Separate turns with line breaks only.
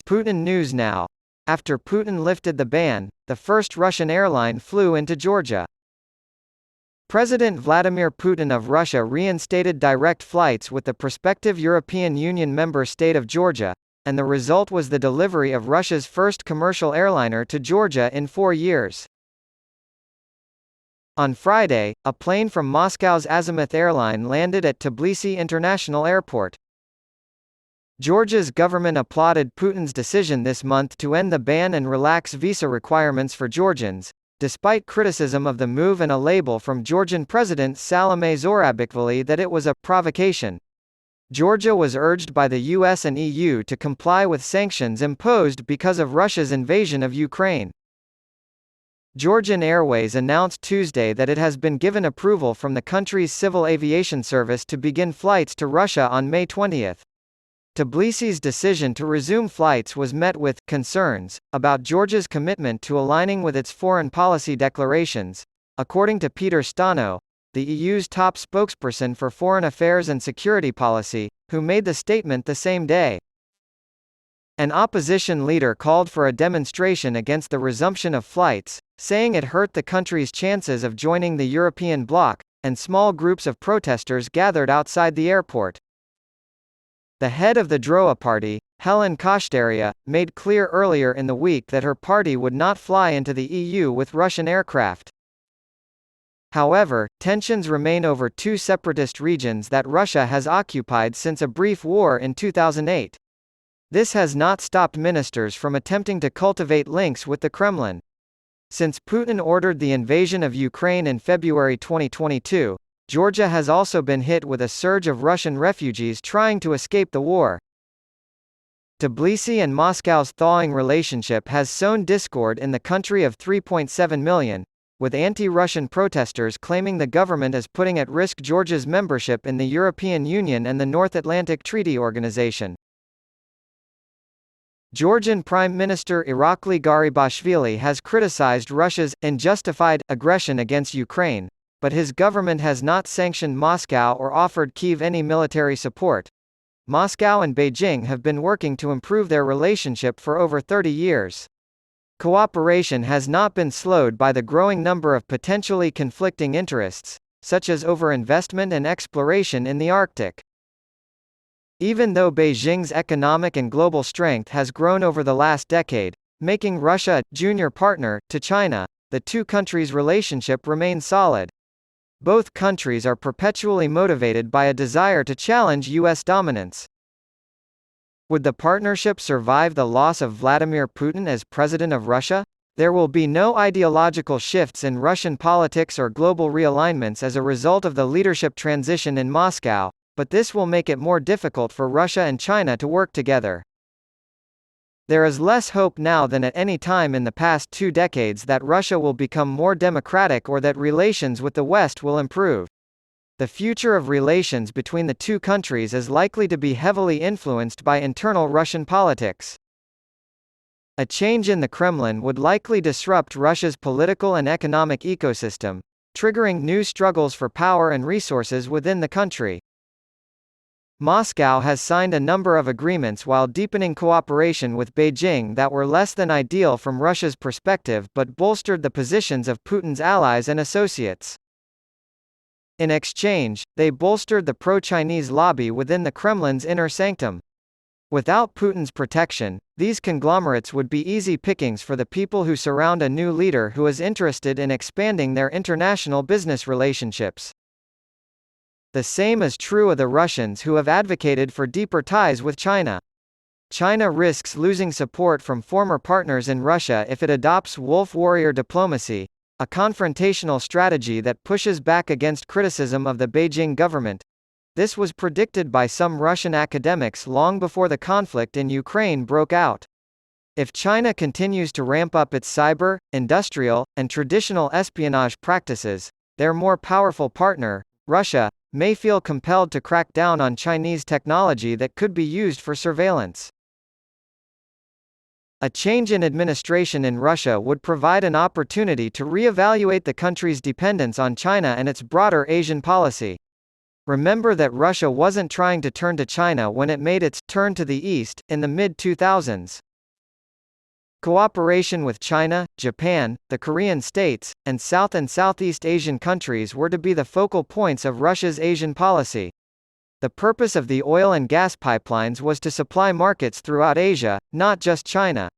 Putin News Now. After Putin lifted the ban, the first Russian airline flew into Georgia. President Vladimir Putin of Russia reinstated direct flights with the prospective European Union member state of Georgia, and the result was the delivery of Russia's first commercial airliner to Georgia in 4 years. On Friday, a plane from Moscow's Azimuth airline landed at Tbilisi International Airport. Georgia's government applauded Putin's decision this month to end the ban and relax visa requirements for Georgians, despite criticism of the move and a label from Georgian President Salome Zourabichvili that it was a provocation. Georgia was urged by the US and EU to comply with sanctions imposed because of Russia's invasion of Ukraine. Georgian Airways announced Tuesday that it has been given approval from the country's civil aviation service to begin flights to Russia on May 20. Tbilisi's decision to resume flights was met with concerns about Georgia's commitment to aligning with its foreign policy declarations, according to Peter Stano, the EU's top spokesperson for foreign affairs and security policy, who made the statement the same day. An opposition leader called for a demonstration against the resumption of flights, saying it hurt the country's chances of joining the European bloc, and small groups of protesters gathered outside the airport. The head of the DROA party, Helen Koshtaria, made clear earlier in the week that her party would not fly into the EU with Russian aircraft. However, tensions remain over two separatist regions that Russia has occupied since a brief war in 2008. This has not stopped ministers from attempting to cultivate links with the Kremlin. Since Putin ordered the invasion of Ukraine in February 2022, Georgia has also been hit with a surge of Russian refugees trying to escape the war. Tbilisi and Moscow's thawing relationship has sown discord in the country of 3.7 million, with anti-Russian protesters claiming the government is putting at risk Georgia's membership in the European Union and the North Atlantic Treaty Organization. Georgian Prime Minister Irakli Garibashvili has criticized Russia's unjustified aggression against Ukraine, but his government has not sanctioned Moscow or offered Kyiv any military support. Moscow and Beijing have been working to improve their relationship for over 30 years. Cooperation has not been slowed by the growing number of potentially conflicting interests, such as overinvestment and exploration in the Arctic. Even though Beijing's economic and global strength has grown over the last decade, making Russia a junior partner to China, the two countries' relationship remains solid. Both countries are perpetually motivated by a desire to challenge US dominance. Would the partnership survive the loss of Vladimir Putin as president of Russia? There will be no ideological shifts in Russian politics or global realignments as a result of the leadership transition in Moscow, but this will make it more difficult for Russia and China to work together. There is less hope now than at any time in the past 2 decades that Russia will become more democratic or that relations with the West will improve. The future of relations between the two countries is likely to be heavily influenced by internal Russian politics. A change in the Kremlin would likely disrupt Russia's political and economic ecosystem, triggering new struggles for power and resources within the country. Moscow has signed a number of agreements while deepening cooperation with Beijing that were less than ideal from Russia's perspective but bolstered the positions of Putin's allies and associates. In exchange, they bolstered the pro-Chinese lobby within the Kremlin's inner sanctum. Without Putin's protection, these conglomerates would be easy pickings for the people who surround a new leader who is interested in expanding their international business relationships. The same is true of the Russians who have advocated for deeper ties with China. China risks losing support from former partners in Russia if it adopts wolf warrior diplomacy, a confrontational strategy that pushes back against criticism of the Beijing government. This was predicted by some Russian academics long before the conflict in Ukraine broke out. If China continues to ramp up its cyber, industrial, and traditional espionage practices, their more powerful partner, Russia, may feel compelled to crack down on Chinese technology that could be used for surveillance. A change in administration in Russia would provide an opportunity to re-evaluate the country's dependence on China and its broader Asian policy. Remember that Russia wasn't trying to turn to China when it made its turn to the east in the mid-2000s. Cooperation with China, Japan, the Korean states, and South and Southeast Asian countries were to be the focal points of Russia's Asian policy. The purpose of the oil and gas pipelines was to supply markets throughout Asia, not just China.